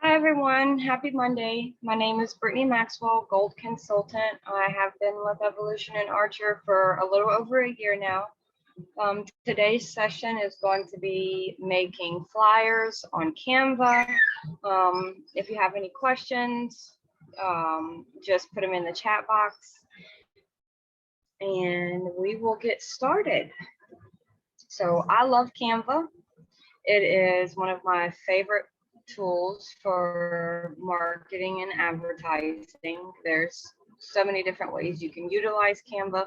Hi everyone, happy Monday. My name is Brittany Maxwell, Gold Consultant. I have been with Evolution and Archer for a little over a year now. Today's session is going to be making flyers on Canva. If you have any questions, just put them in the chat box and we will get started. So I love Canva. It is one of my favorite tools for marketing and advertising. There's so many different ways you can utilize Canva.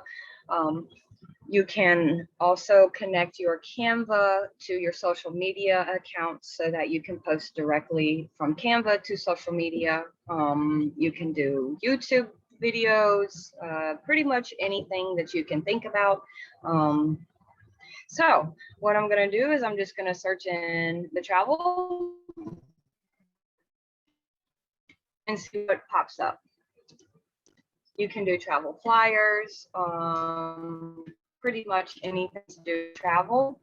You can also connect your Canva to your social media accounts so that you can post directly from Canva to social media. You can do YouTube videos, pretty much anything that you can think about. So what I'm going to do is I'm just going to search in the travel and see what pops up. You can do travel flyers, pretty much anything to do with travel.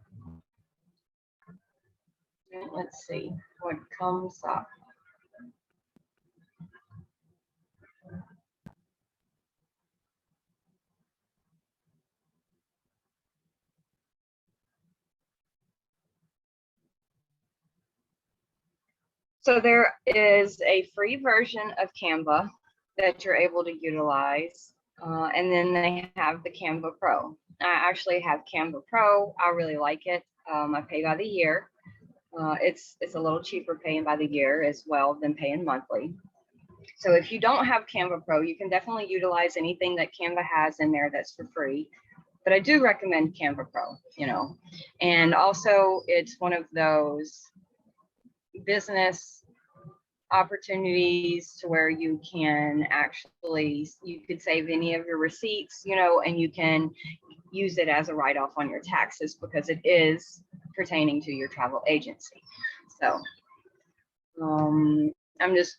And let's see what comes up. So there is a free version of Canva that you're able to utilize. And then they have the Canva Pro. I actually have Canva Pro. I really like it. I pay by the year. It's a little cheaper paying by the year as well than paying monthly. So if you don't have Canva Pro, you can definitely utilize anything that Canva has in there that's for free. But I do recommend Canva Pro, and also it's one of those business opportunities to where you can actually, you could save any of your receipts, and you can use it as a write-off on your taxes because it is pertaining to your travel agency. So I'm just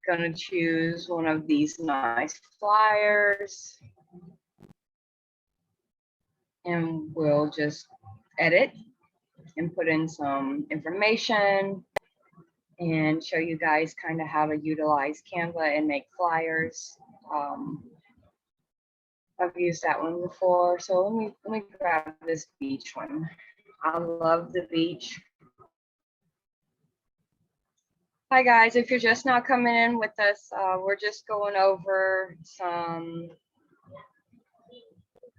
gonna choose one of these nice flyers and we'll just edit and put in some information and show you guys kind of how to utilize Canva and make flyers. I've used that one before, so let me grab this beach one. I love the beach. Hi guys, if you're just now coming in with us, we're just going over some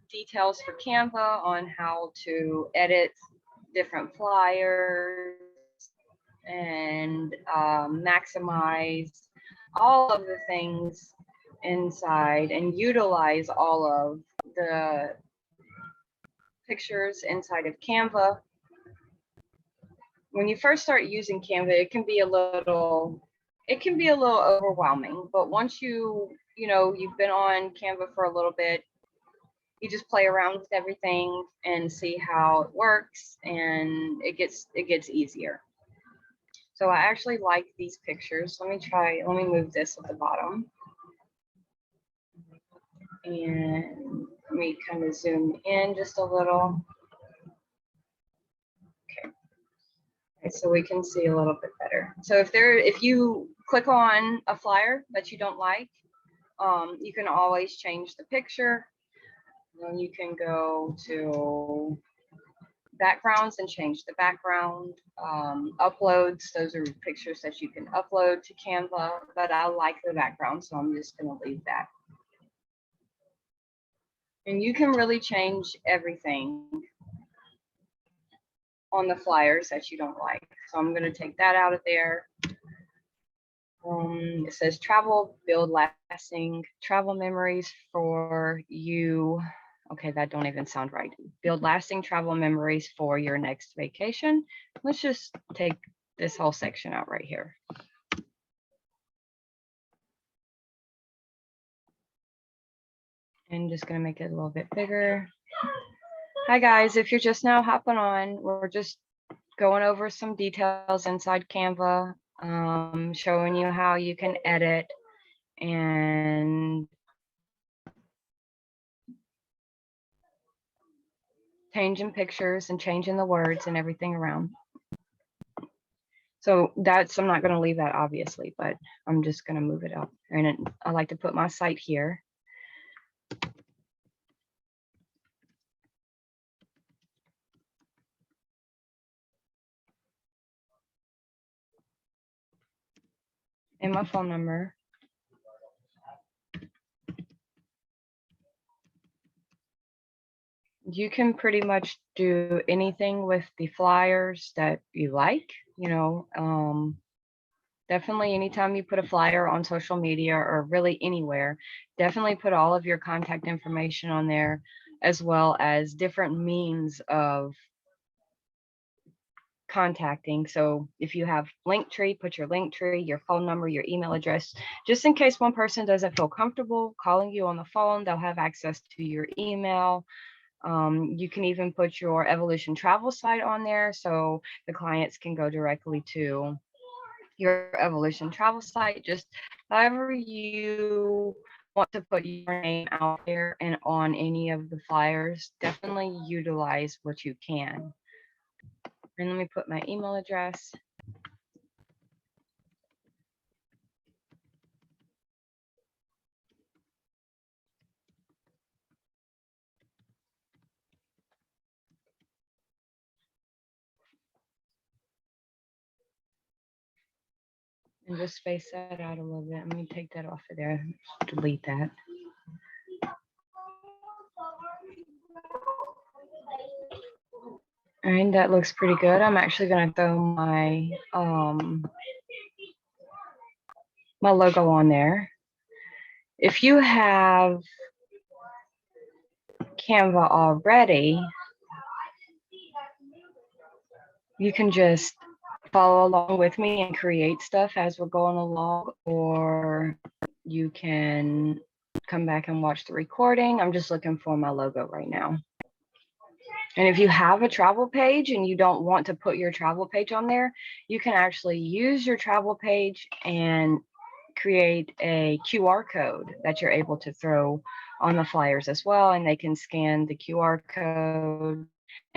details for Canva on how to edit different flyers and maximize all of the things inside and utilize all of the pictures inside of Canva. When you first start using Canva, it can be a little overwhelming, but once you've been on Canva for a little bit, you just play around with everything and see how it works, and it gets easier. So I actually like these pictures. Let me move this at the bottom. And let me kind of zoom in just a little. Okay, so we can see a little bit better. So if you click on a flyer that you don't like, you can always change the picture. Then you can go to backgrounds and change the background. Uploads, those are pictures that you can upload to Canva, but I like the background, so I'm just going to leave that. And you can really change everything on the flyers that you don't like. So I'm going to take that out of there. It says travel, build lasting travel memories for you. Okay, that don't even sound right. Build lasting travel memories for your next vacation. Let's just take this whole section out right here. And just going to make it a little bit bigger. Hi guys, if you're just now hopping on, we're just going over some details inside Canva, showing you how you can edit and changing pictures and changing the words and everything around. So that's, I'm not going to leave that obviously, but I'm just going to move it up. And I like to put my site here. And my phone number. You can pretty much do anything with the flyers that you like, you know. Definitely anytime you put a flyer on social media or really anywhere, definitely put all of your contact information on there, as well as different means of contacting. So if you have Linktree, put your Linktree, your phone number, your email address, just in case one person doesn't feel comfortable calling you on the phone, they'll have access to your email. You can even put your Evolution travel site on there so the clients can go directly to your Evolution travel site. Just however you want to put your name out there and on any of the flyers, definitely utilize what you can. And let me put my email address. And just space that out a little bit. Let me take that off of there, delete that. All right, that looks pretty good. I'm actually going to throw my my logo on there. If you have Canva already, you can just follow along with me and create stuff as we're going along, or you can come back and watch the recording. I'm just looking for my logo right now. And if you have a travel page and you don't want to put your travel page on there, you can actually use your travel page and create a QR code that you're able to throw on the flyers as well. And they can scan the QR code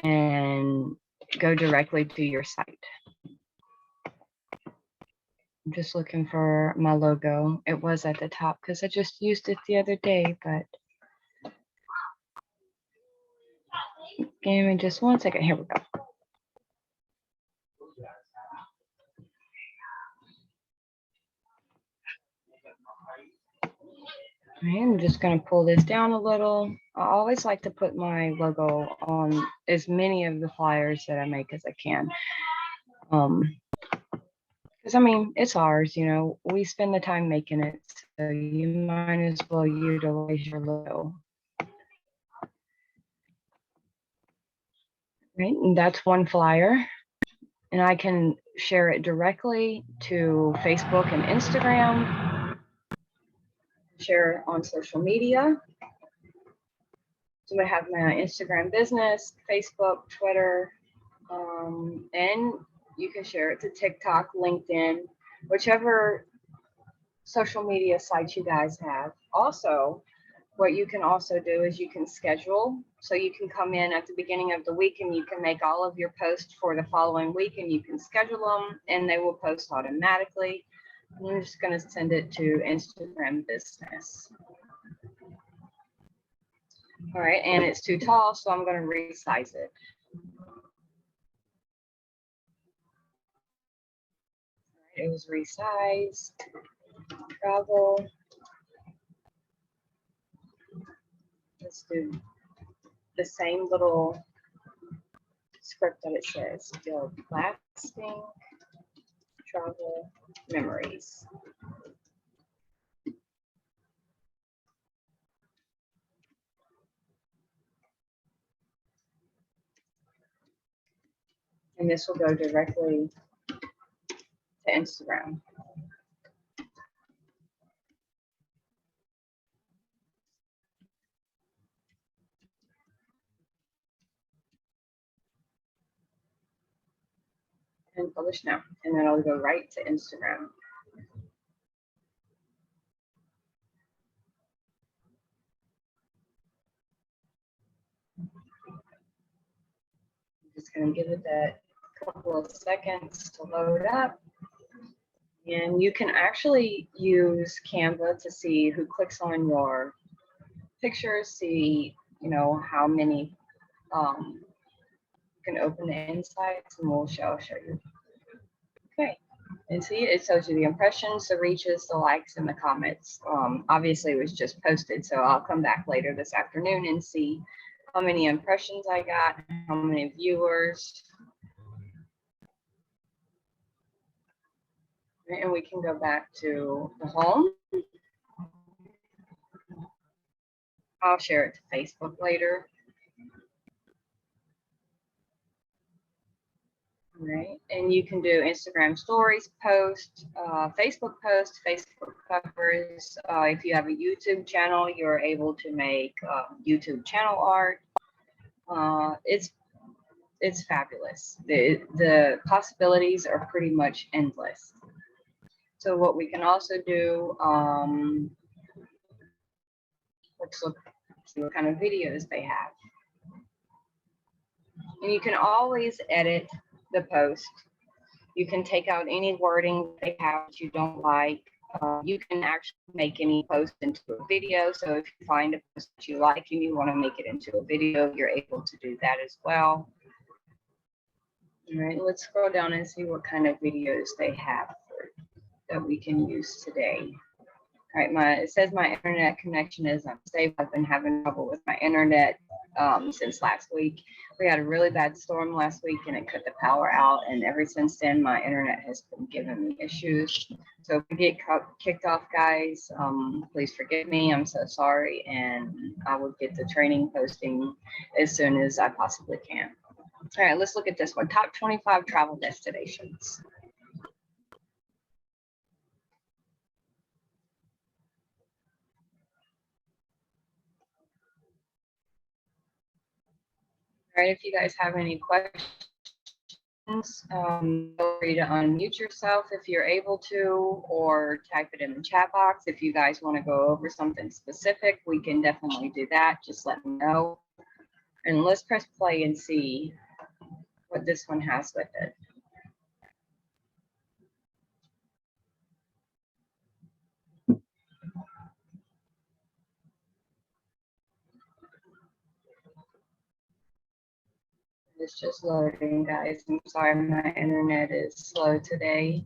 and go directly to your site. I'm just looking for my logo. It was at the top because I just used it the other day, but give me just 1 second. Here we go. I'm just going to pull this down a little. I always like to put my logo on as many of the flyers that I make as I can. Because I mean, it's ours, you know, we spend the time making it, so you might as well utilize your logo. Right, and that's one flyer. And I can share it directly to Facebook and Instagram, share it on social media. So I have my Instagram business, Facebook, Twitter, and you can share it to TikTok, LinkedIn, whichever social media sites you guys have. Also, what you can also do is you can schedule. So you can come in at the beginning of the week and you can make all of your posts for the following week and you can schedule them and they will post automatically. I'm just going to send it to Instagram business. All right, and it's too tall, so I'm going to resize it. It was resized. Travel. Let's do the same little script that it says. Build lasting travel memories. And this will go directly to Instagram. And publish now. And then I'll go right to Instagram. I'm just going to give it that couple of seconds to load up. And you can actually use Canva to see who clicks on your pictures, see, you know, how many, you can open the insights and I'll show you. Okay, and see, it shows you the impressions, the reaches, the likes, and the comments. Obviously it was just posted, so I'll come back later this afternoon and see how many impressions I got, how many viewers. And we can go back to the home. I'll share it to Facebook later. All right, and you can do Instagram stories, Facebook posts, Facebook covers. If you have a YouTube channel, you're able to make YouTube channel art. It's fabulous. The possibilities are pretty much endless. So what we can also do, let's see what kind of videos they have. And you can always edit the post. You can take out any wording they have that you don't like. You can actually make any post into a video. So if you find a post that you like and you want to make it into a video, you're able to do that as well. All right, let's scroll down and see what kind of videos they have that we can use today. All right, it says my internet connection is unstable. I've been having trouble with my internet since last week. We had a really bad storm last week and it cut the power out. And ever since then, my internet has been giving me issues. So if we get kicked off, guys, please forgive me. I'm so sorry. And I will get the training posting as soon as I possibly can. All right, let's look at this one. Top 25 travel destinations. All right, if you guys have any questions, feel free to unmute yourself if you're able to, or type it in the chat box. If you guys want to go over something specific, we can definitely do that. Just let me know. And let's press play and see what this one has with it. It's just loading, guys. I'm sorry, my internet is slow today.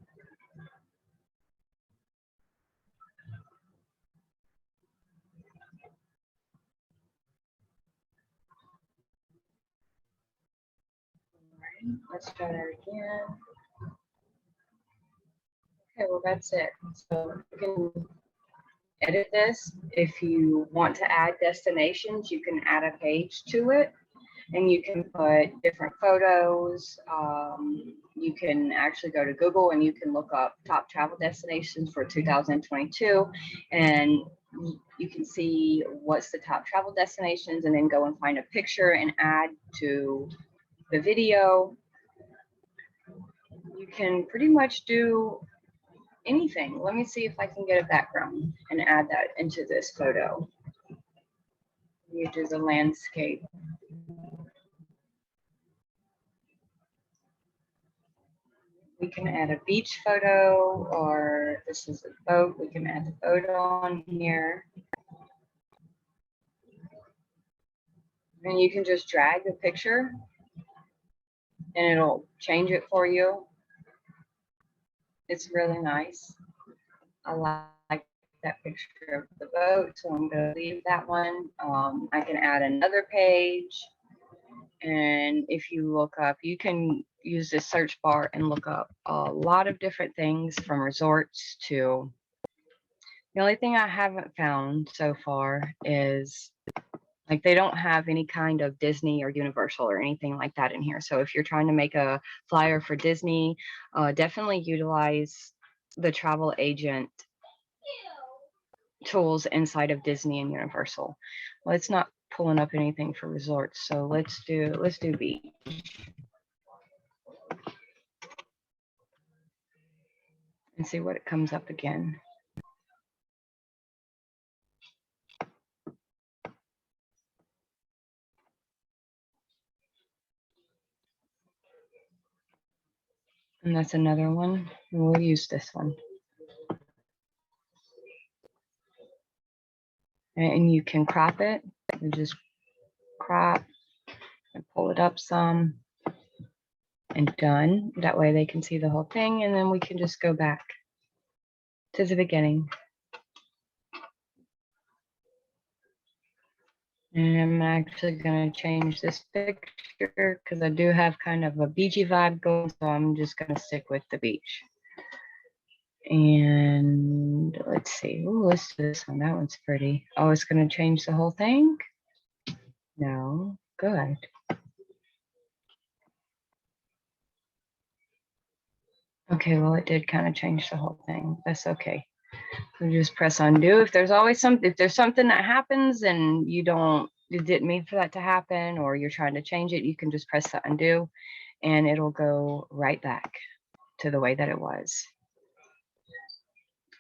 Let's try that again. Okay, well, that's it. So you can edit this. If you want to add destinations, you can add a page to it and you can put different photos. You can actually go to Google and you can look up top travel destinations for 2022 and you can see what's the top travel destinations and then go and find a picture and add to the video. You can pretty much do anything. Let me see if I can get a background and add that into this photo. You do the landscape. We can add a beach photo, or this is a boat. We can add the boat on here. And you can just drag the picture and it'll change it for you. It's really nice. I like that picture of the boat, so I'm going to leave that one. I can add another page. And if you look up, you can use this search bar and look up a lot of different things from resorts to. The only thing I haven't found so far is like they don't have any kind of Disney or Universal or anything like that in here. So if you're trying to make a flyer for Disney, definitely utilize the travel agent tools inside of Disney and Universal. Well, it's not pulling up anything for resorts, so let's do beach. And see what it comes up again. And that's another one. We'll use this one. And you can crop it. You just crop and pull it up some and done. That way they can see the whole thing, and then we can just go back to the beginning. And I'm actually going to change this picture because I do have kind of a beachy vibe going, so I'm just going to stick with the beach. And let's see. Ooh, let's do this one. That one's pretty. Oh, it's going to change the whole thing? No. Good. Okay, well, it did kind of change the whole thing. That's okay. So just press undo. If there's something that happens and you didn't mean for that to happen, or you're trying to change it, you can just press the undo and it'll go right back to the way that it was.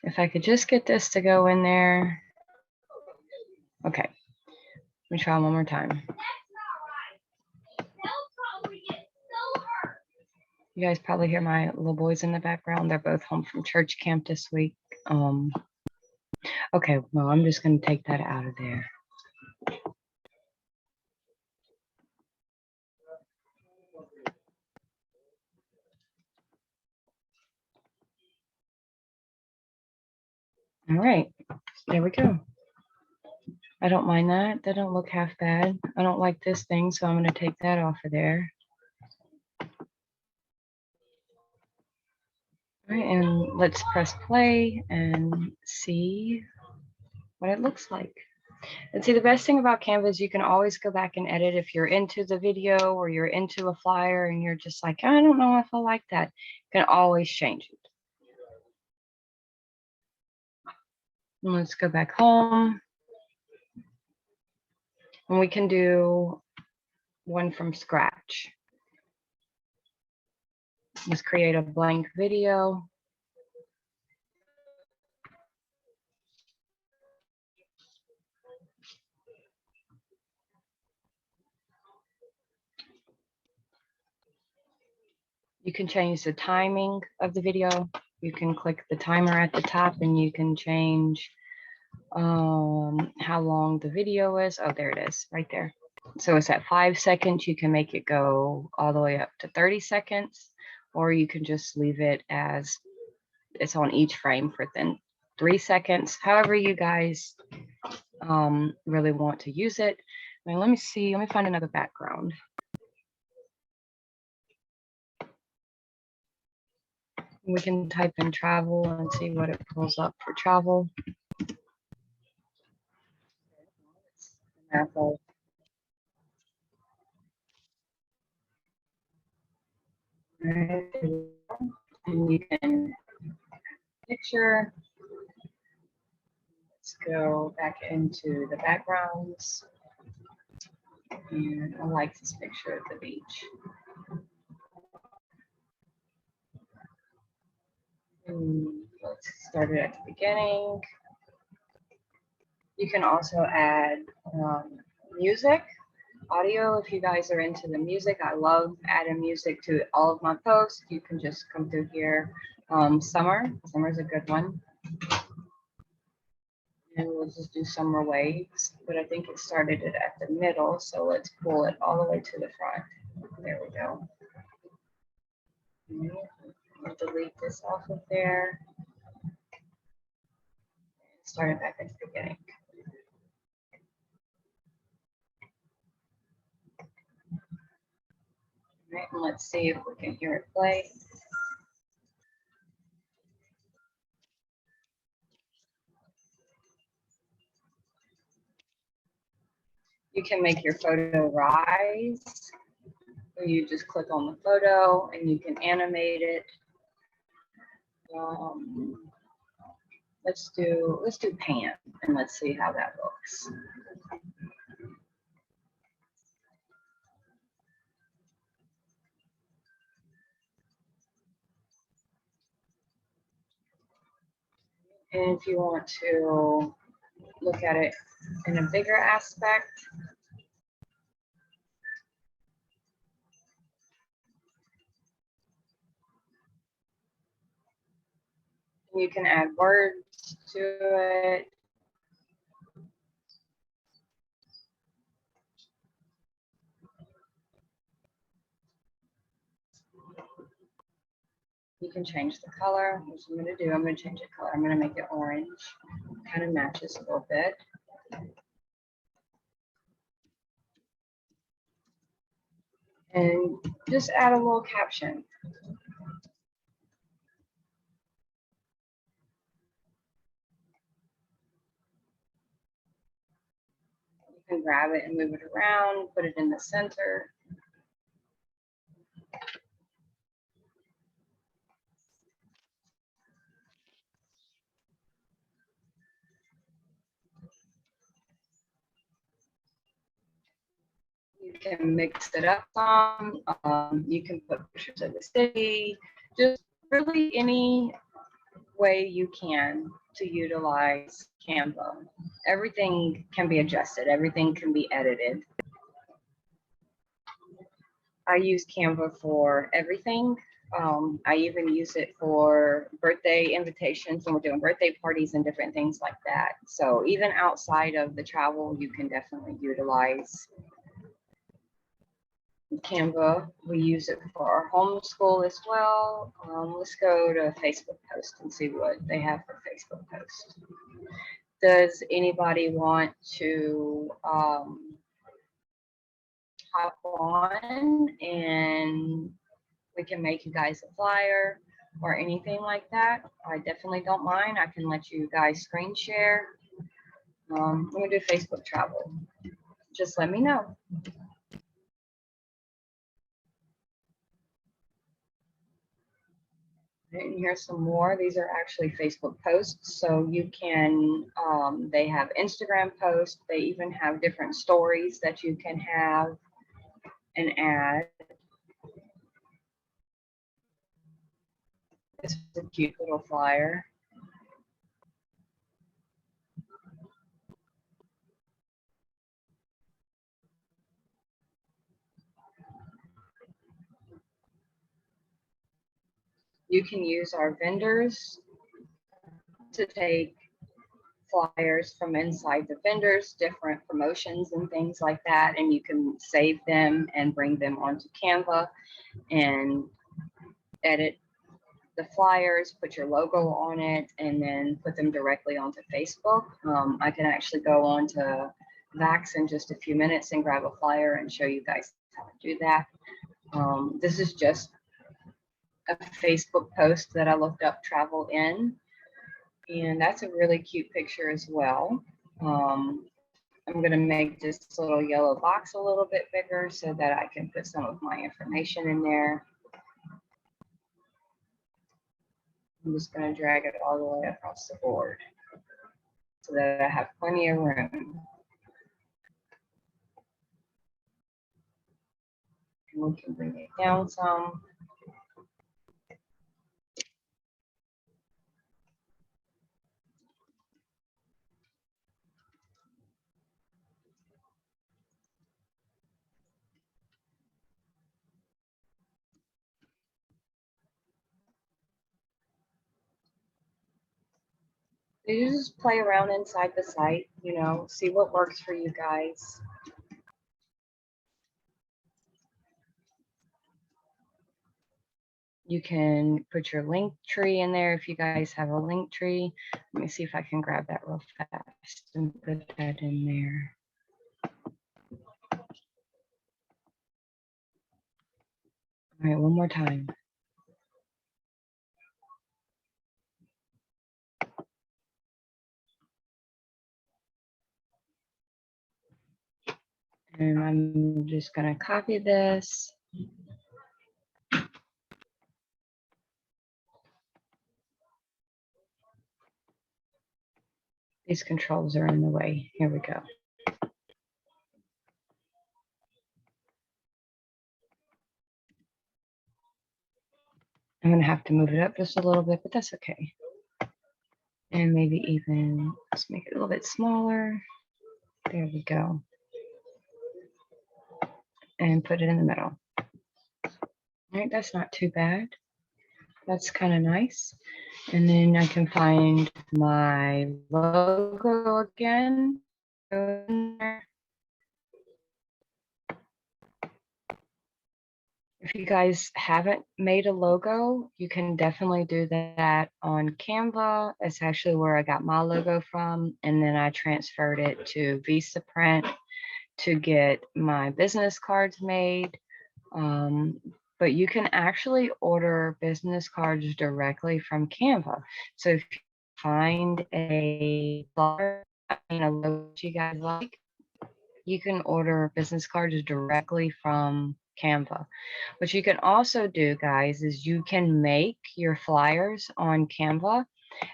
If I could just get this to go in there. Okay, let me try one more time. You guys probably hear my little boys in the background. They're both home from church camp this week. Okay, well, I'm just going to take that out of there. All right, there we go. I don't mind that. That don't look half bad. I don't like this thing, so I'm going to take that off of there. All right, and let's press play and see what it looks like. And see, the best thing about Canva is you can always go back and edit if you're into the video or you're into a flyer and you're just like, I don't know if I like that. You can always change it. And let's go back home. And we can do one from scratch. Let's create a blank video. You can change the timing of the video. You can click the timer at the top and you can change how long the video is. Oh, there it is right there. So it's at 5 seconds. You can make it go all the way up to 30 seconds, or you can just leave it as it's on each frame for then 3 seconds, however you guys really want to use it. Now, let me see, let me find another background. We can type in travel and see what it pulls up for travel. Apple. Right. And you can picture. Let's go back into the backgrounds. And I like this picture of the beach. And let's start it at the beginning. You can also add music, audio, if you guys are into the music. I love adding music to all of my posts. You can just come through here. Summer's a good one. And we'll just do summer waves, but I think it started it at the middle, so let's pull it all the way to the front. There we go. We'll delete this off of there. Start it back at the beginning. All right, and let's see if we can hear it play. You can make your photo rise. So you just click on the photo and you can animate it. Let's do pan and let's see how that looks. And if you want to look at it in a bigger aspect, You can add words to it. You can change the color, which I'm going to do. I'm going to change the color. I'm going to make it orange. Kind of matches a little bit. And just add a little caption. You can grab it and move it around, put it in the center. You can mix it up some. You can put pictures of the city, just really any way you can to utilize Canva. Everything can be adjusted, everything can be edited. I use Canva for everything. I even use it for birthday invitations when we're doing birthday parties and different things like that. So even outside of the travel, you can definitely utilize Canva. We use it for our homeschool as well. Let's go to Facebook post and see what they have for Facebook post. Does anybody want to hop on and we can make you guys a flyer or anything like that? I definitely don't mind. I can let you guys screen share. I'm gonna do Facebook travel. Just let me know. And here's some more. These are actually Facebook posts. So you can, they have Instagram posts. They even have different stories that you can have and add. This is a cute little flyer. You can use our vendors to take flyers from inside the vendors, different promotions and things like that, and you can save them and bring them onto Canva and edit the flyers, put your logo on it, and then put them directly onto Facebook. I can actually go on to Vax in just a few minutes and grab a flyer and show you guys how to do that. This is just a Facebook post that I looked up travel in, and that's a really cute picture as well. I'm going to make this little yellow box a little bit bigger so that I can put some of my information in there. I'm just going to drag it all the way across the board so that I have plenty of room. And we can bring it down some. You just play around inside the site, you know, see what works for you guys. You can put your link tree in there if you guys have a link tree. Let me see if I can grab that real fast and put that in there. All right, one more time. And I'm just going to copy this. These controls are in the way. Here we go. I'm going to have to move it up just a little bit, but that's okay. And maybe even let's make it a little bit smaller. There we go. And put it in the middle. All right, that's not too bad. That's kind of nice. And then I can find my logo again. Go in there. If you guys haven't made a logo, you can definitely do that on Canva. It's actually where I got my logo from. And then I transferred it to VistaPrint to get my business cards made. But you can actually order business cards directly from Canva. So if you find a flyer, a logo you guys like, you can order business cards directly from Canva. What you can also do, guys, is you can make your flyers on Canva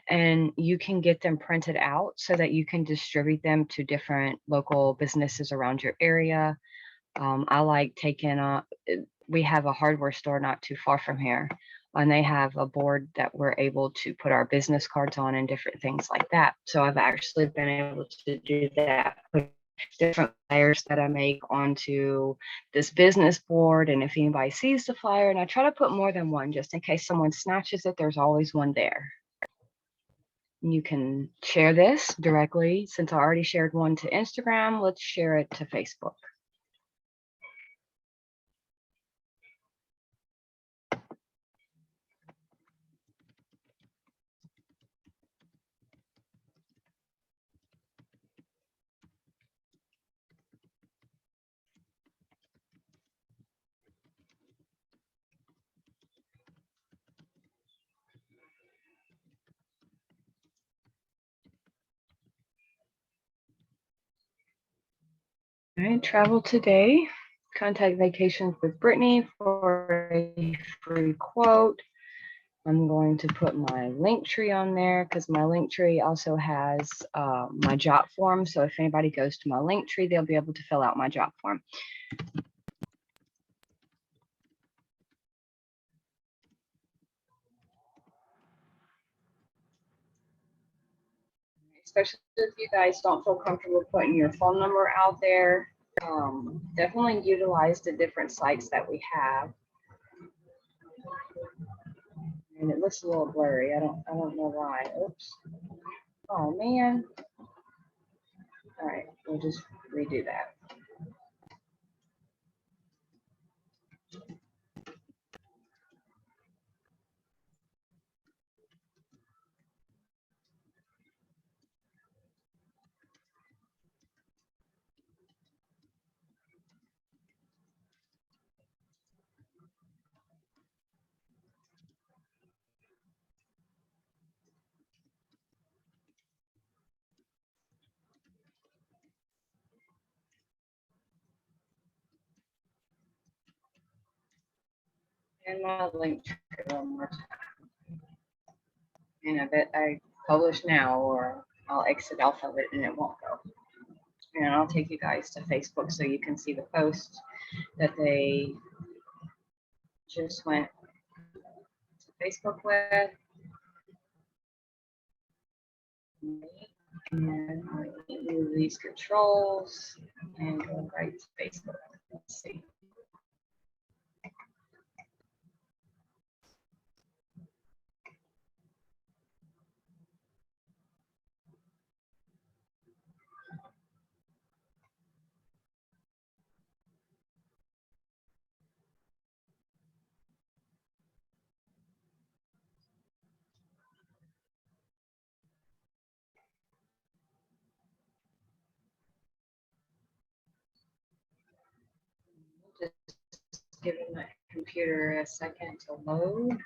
and you can get them printed out so that you can distribute them to different local businesses around your area. I like taking we have a hardware store not too far from here, and they have a board that we're able to put our business cards on and different things like that. So I've actually been able to do that, put different flyers that I make onto this business board. And if anybody sees the flyer, and I try to put more than one just in case someone snatches it, there's always one there. You can share this directly. Since I already shared one to Instagram, let's share it to Facebook. All right, travel today. Contact Vacations with Brittany for a free quote. I'm going to put my link tree on there because my link tree also has my job form. So if anybody goes to my link tree, they'll be able to fill out my job form. Especially if you guys don't feel comfortable putting your phone number out there, definitely utilize the different sites that we have. And it looks a little blurry. I don't know why. Oops. Oh man. All right, we'll just redo that. And my link one more time. And I bet I publish now or I'll exit off of it and it won't go. And I'll take you guys to Facebook so you can see the post that they just went to Facebook with. And move these controls and go right to Facebook. Let's see. Just giving my computer a second to load.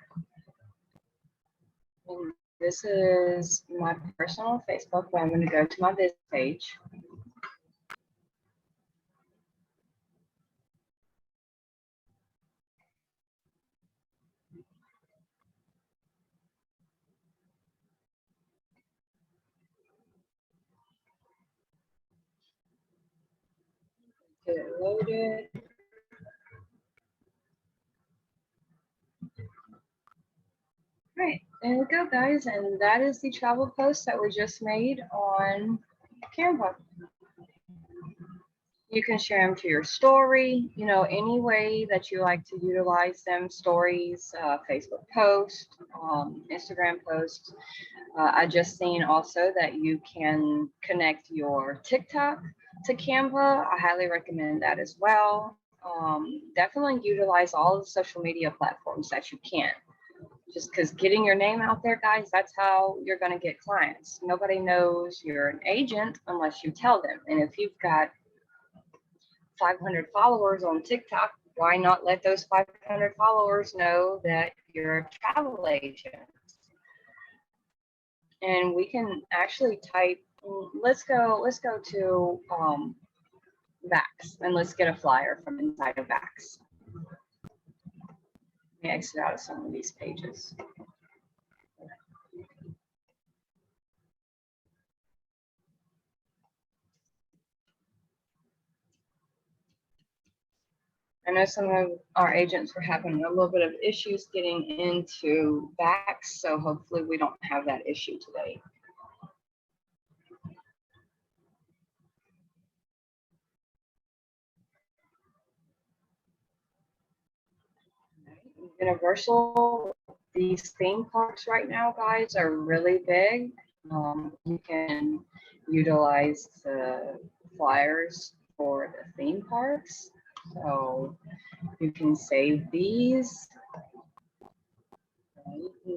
And this is my personal Facebook, but I'm going to go to my business page. Get it loaded. All right, there we go, guys. And that is the travel post that we just made on Canva. You can share them to your story, you know, any way that you like to utilize them, stories, Facebook post, Instagram post. I just seen also that you can connect your TikTok to Canva. I highly recommend that as well. Definitely utilize all the social media platforms that you can. Just because getting your name out there, guys, that's how you're going to get clients. Nobody knows you're an agent unless you tell them. And if you've got 500 followers on TikTok, why not let those 500 followers know that you're a travel agent? And we can actually type, let's go to Vax, and let's get a flyer from inside of Vax. Let me exit out of some of these pages. I know some of our agents were having a little bit of issues getting into Vax, so hopefully we don't have that issue today. Universal, these theme parks right now, guys, are really big. You can utilize the flyers for the theme parks. So you can save these.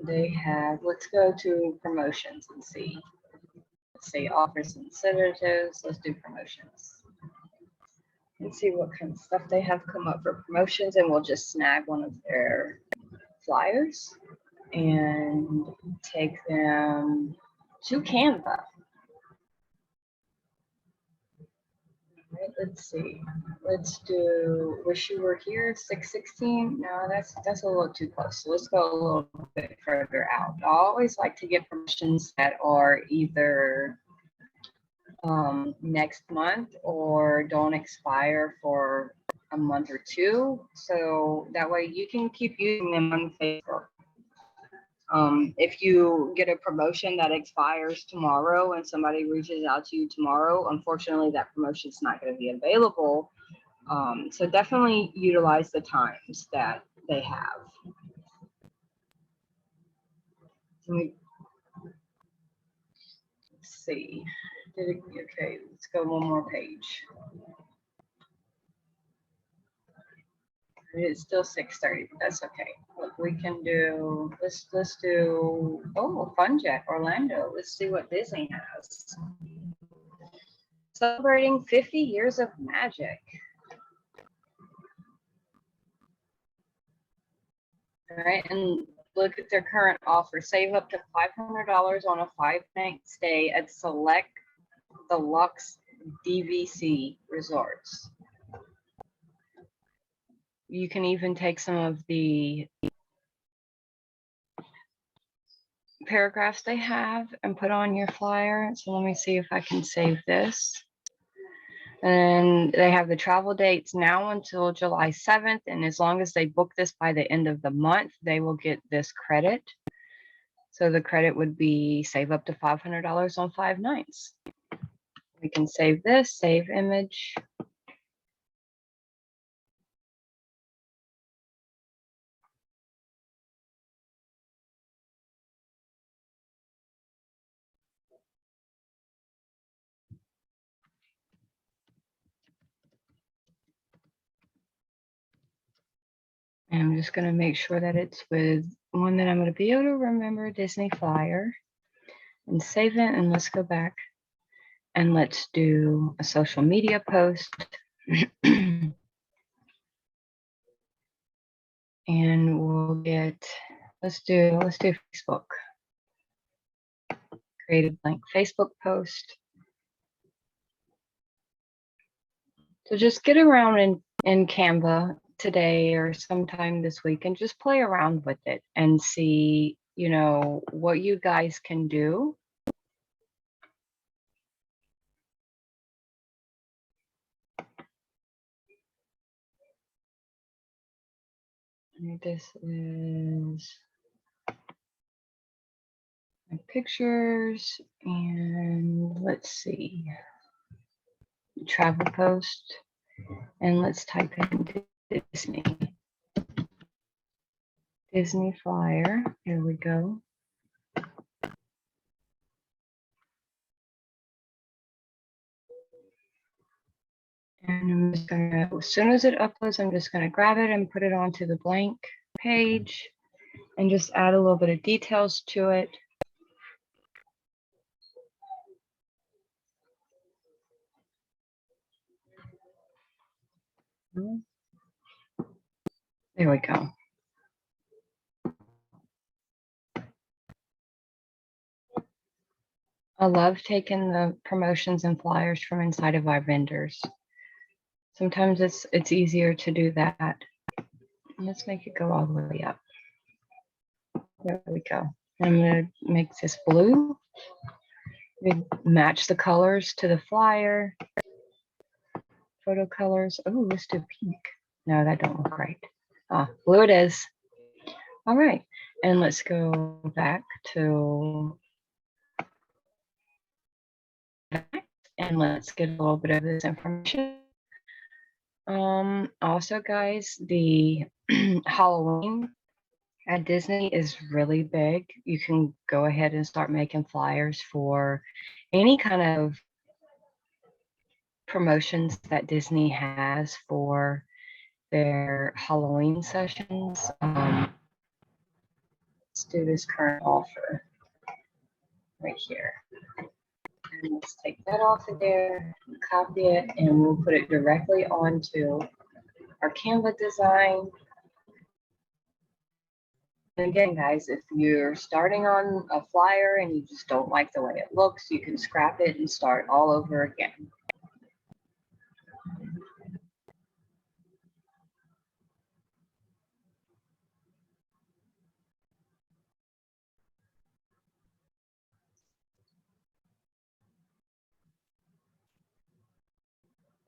They have, let's go to promotions and see. Let's see, offers and incentives. Let's do promotions. And see what kind of stuff they have come up for promotions, and we'll just snag one of their flyers and take them to Canva. Right, let's see. Let's do Wish You Were Here 616. No, that's a little too close. So let's go a little bit further out. I always like to get promotions that are either next month or don't expire for a month or two. So that way you can keep using them on Facebook. If you get a promotion that expires tomorrow and somebody reaches out to you tomorrow, unfortunately that promotion is not going to be available. So definitely utilize the times that they have. Let's see. Okay, let's go one more page. It's still 6:30, but that's okay. Look, we can do, let's do, oh, Funjet Orlando. Let's see what Disney has. Celebrating 50 years of magic. All right, and look at their current offer. Save up to $500 on a 5-night stay at select deluxe DVC resorts. You can even take some of the paragraphs they have and put on your flyer. So let me see if I can save this. And they have the travel dates now until July 7th. And as long as they book this by the end of the month, they will get this credit. So the credit would be save up to $500 on 5 nights. We can save this, save image. And I'm just going to make sure that it's with one that I'm going to be able to remember, Disney flyer, and save it. And let's go back and let's do a social media post. And we'll get, let's do Facebook. Create a blank Facebook post. So just get around in Canva today or sometime this week and just play around with it and see, you know, what you guys can do. This is my pictures, and let's see, travel post. And let's type in Disney flyer. Here we go. And I'm just gonna, as soon as it uploads, I'm just gonna grab it and put it onto the blank page and just add a little bit of details to it. There we go. I love taking the promotions and flyers from inside of our vendors. Sometimes it's easier to do that. Let's make it go all the way up. There we go. I'm going to make this blue. We match the colors to the flyer. Photo colors. Oh, let's do pink. No, that don't look right. Ah, blue it is. All right. And let's go back to and let's get a little bit of this information. Also, guys, the Halloween at Disney is really big. You can go ahead and start making flyers for any kind of promotions that Disney has for their Halloween sessions. Let's do this current offer right here. And let's take that off of there, copy it, and we'll put it directly onto our Canva design. And again, guys, if you're starting on a flyer and you just don't like the way it looks, you can scrap it and start all over again.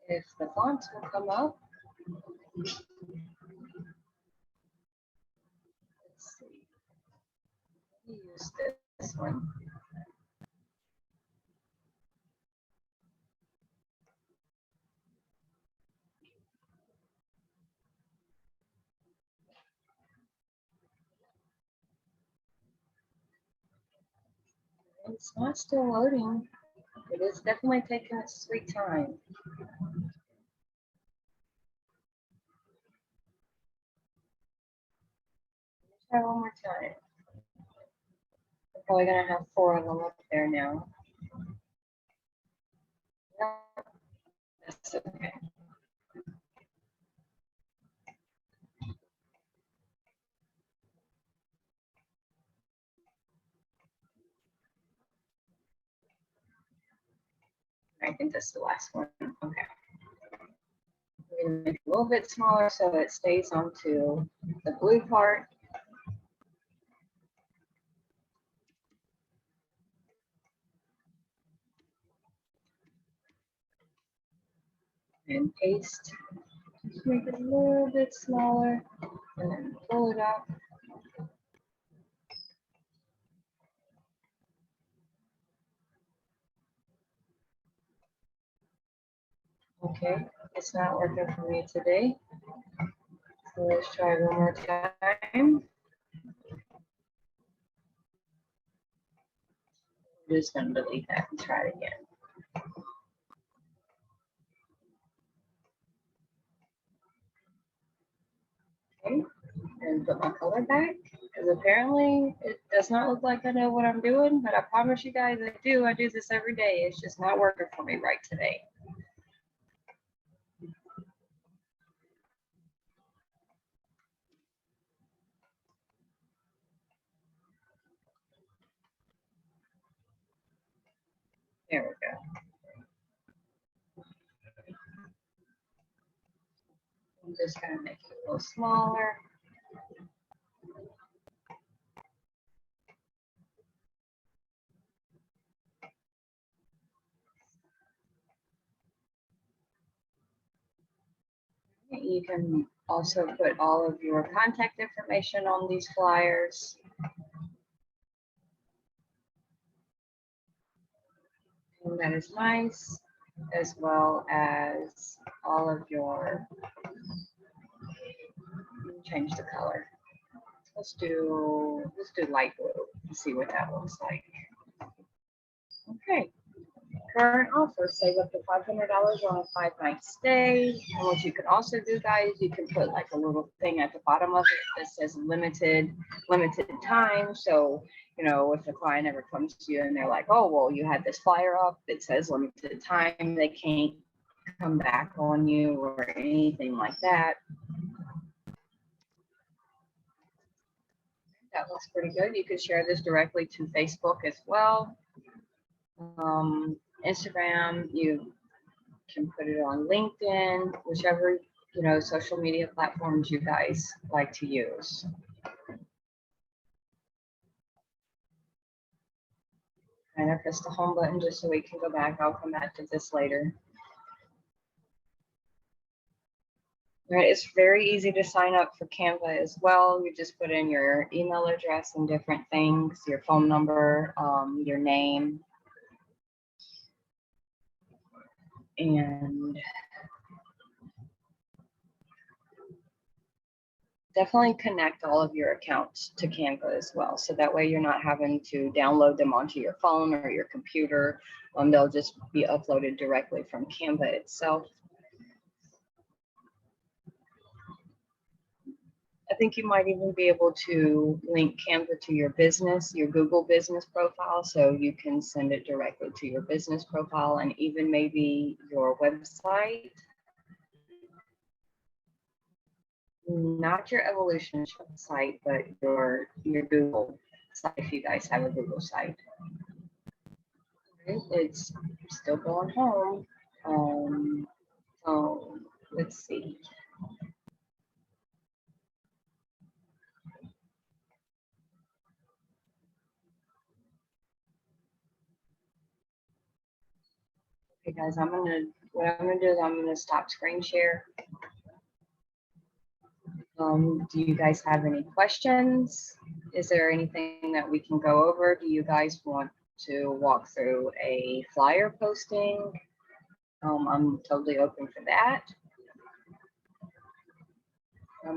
If the fonts will come up, let's see. Let me use this one. It's not still loading. It is definitely taking its sweet time. Try one more time. We're probably gonna have 4 of them up there now. No, that's okay. I think that's the last one. Okay. We're gonna make it a little bit smaller so that it stays onto the blue part. And paste. Just make it a little bit smaller and then pull it up. Okay, it's not working for me today. So let's try one more time. I'm just going to delete that and try it again. Okay, and put my color back because apparently it does not look like I know what I'm doing, but I promise you guys I do. I do this every day. It's just not working for me right today. There we go. I'm just going to make it a little smaller. You can also put all of your contact information on these flyers. And that is nice. as well as all of your, change the color. Let's do light blue and see what that looks like. Okay. Current offer, save up to $500 on a 5-night stay. And what you can also do, guys, you can put like a little thing at the bottom of it that says limited time. So, you know, if the client ever comes to you and they're like, oh, well, you had this flyer up that says limited time, they can't come back on you or anything like that. That looks pretty good. You could share this directly to Facebook as well. Instagram, you can put it on LinkedIn, whichever, you know, social media platforms you guys like to use. And I press the home button just so we can go back. I'll come back to this later. All right, it's very easy to sign up for Canva as well. You just put in your email address and different things, your phone number, your name, and definitely connect all of your accounts to Canva as well. So that way you're not having to download them onto your phone or your computer. They'll just be uploaded directly from Canva itself. I think you might even be able to link Canva to your business, your Google business profile, so you can send it directly to your business profile and even maybe your website. Not your Evolution site, but your Google site, if you guys have a Google site. It's still going home. So let's see. Okay, guys, what I'm gonna do is I'm gonna stop screen share. Do you guys have any questions? Is there anything that we can go over? Do you guys want to walk through a flyer posting? I'm totally open for that. Let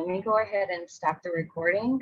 me go ahead and stop the recording.